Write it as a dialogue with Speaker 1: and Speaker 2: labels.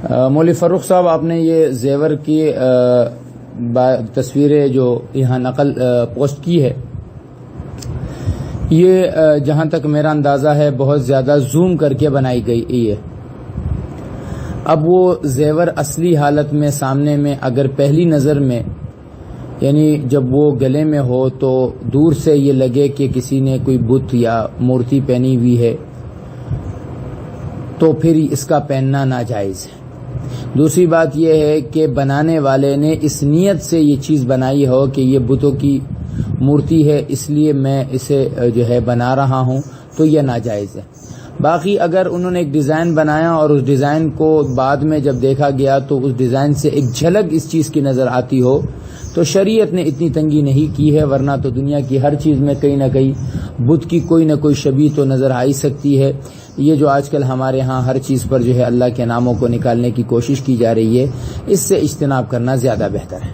Speaker 1: مولوی فروخ صاحب، آپ نے یہ زیور کی تصویریں جو یہاں نقل پوسٹ کی ہے، یہ جہاں تک میرا اندازہ ہے بہت زیادہ زوم کر کے بنائی گئی ہے۔ اب وہ زیور اصلی حالت میں سامنے میں اگر پہلی نظر میں یعنی جب وہ گلے میں ہو تو دور سے یہ لگے کہ کسی نے کوئی بت یا مورتی پہنی ہوئی ہے تو پھر اس کا پہننا ناجائز ہے۔ دوسری بات یہ ہے کہ بنانے والے نے اس نیت سے یہ چیز بنائی ہو کہ یہ بتوں کی مورتی ہے اس لیے میں اسے جو ہے بنا رہا ہوں تو یہ ناجائز ہے۔ باقی اگر انہوں نے ایک ڈیزائن بنایا اور اس ڈیزائن کو بعد میں جب دیکھا گیا تو اس ڈیزائن سے ایک جھلک اس چیز کی نظر آتی ہو تو شریعت نے اتنی تنگی نہیں کی ہے، ورنہ تو دنیا کی ہر چیز میں کہیں نہ کہیں بت کی کوئی نہ کوئی شبیہ تو نظر آ ہی سکتی ہے۔ یہ جو آج کل ہمارے ہاں ہر چیز پر جو ہے اللہ کے ناموں کو نکالنے کی کوشش کی جا رہی ہے، اس سے اجتناب کرنا زیادہ بہتر ہے۔